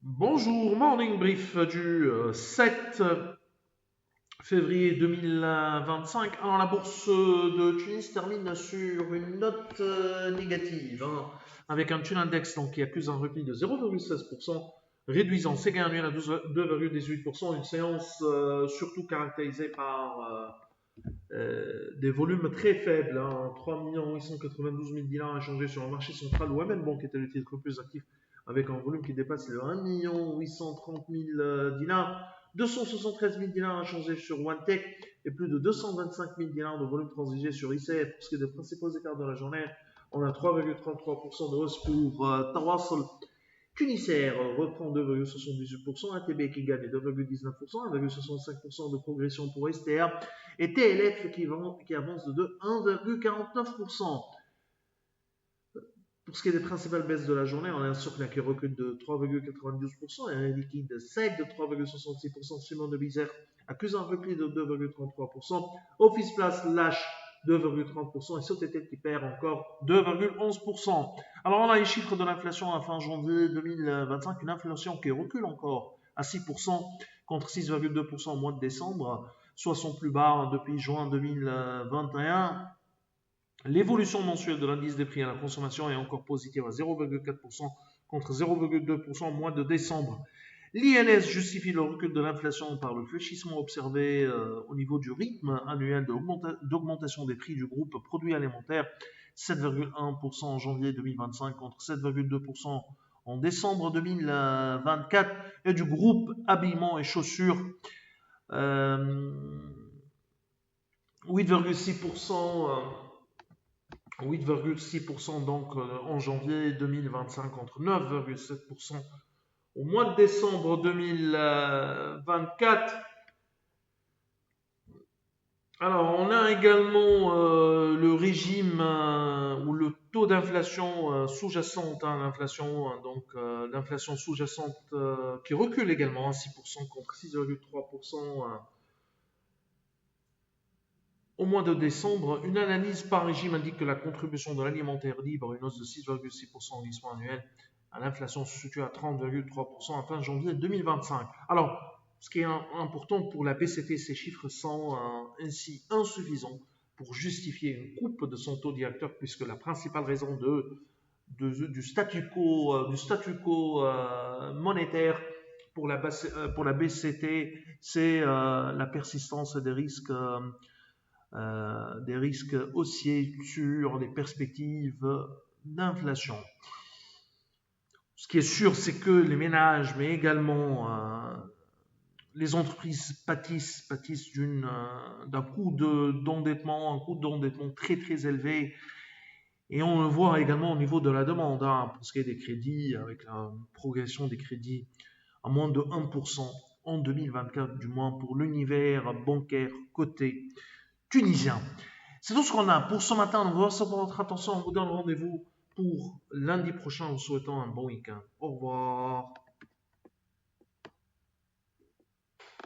Bonjour, morning brief du 7 février 2025. Alors la bourse de Tunis termine sur une note négative, avec un Tune Index donc, qui accuse un repli de 0,16%, réduisant ses gains annuels à 2,18%, une séance surtout caractérisée par des volumes très faibles, 3 892 000 dinars échangés sur le marché central, où MN Bank était le titre le plus actif avec un volume qui dépasse les 1 830 000 dinars, 273 000 dinars échangés sur OneTech et plus de 225 000 dinars de volume transigé sur ICF. Pour ce qui est des principaux écarts de la journée, on a 3,33% de hausse pour Tawasul. Cunisaire reprend 2,78%, ATB qui gagne 2,19%, 1,65% de progression pour STR et TLF qui avance de 1,49%. Pour ce qui est des principales baisses de la journée, on a un Socla qui recule de 3,92% et un liquide sec de 3,66%. Simon de Bizère accuse un repli de 2,33%. Office Place lâche 2,30% et Sotetel qui perd encore 2,11%. Alors on a les chiffres de l'inflation à fin janvier 2025, une inflation qui recule encore à 6% contre 6,2% au mois de décembre, soit son plus bas depuis juin 2021. L'évolution mensuelle de l'indice des prix à la consommation est encore positive à 0,4% contre 0,2% au mois de décembre. L'INS justifie le recul de l'inflation par le fléchissement observé au niveau du rythme annuel d'augmentation des prix du groupe produits alimentaires, 7,1% en janvier 2025 contre 7,2% en décembre 2024, et du groupe habillement et chaussures, 8,6% donc en janvier 2025 contre 9,7% au mois de décembre 2024. Alors, on a également le régime ou le taux d'inflation sous-jacente, l'inflation sous-jacente qui recule également à 6% contre 6,3% au mois de décembre. Une analyse par régime indique que la contribution de l'alimentaire libre a une hausse de 6,6% en glissement annuel à l'inflation se situe à 30,3% à fin janvier 2025. Alors, ce qui est important pour la BCT, ces chiffres sont ainsi insuffisants pour justifier une coupe de son taux directeur, puisque la principale raison du statu quo monétaire pour la BCT, c'est la persistance des risques haussiers sur les perspectives d'inflation. Ce qui est sûr, c'est que les ménages, mais également les entreprises pâtissent d'un coût d'endettement, un coût d'endettement très très élevé. Et on le voit également au niveau de la demande, pour ce qui est des crédits, avec la progression des crédits à moins de 1% en 2024, du moins pour l'univers bancaire côté tunisien. C'est tout ce qu'on a pour ce matin. On vous remercie pour votre attention. On vous donne rendez-vous pour lundi prochain en vous souhaitant un bon week-end. Au revoir.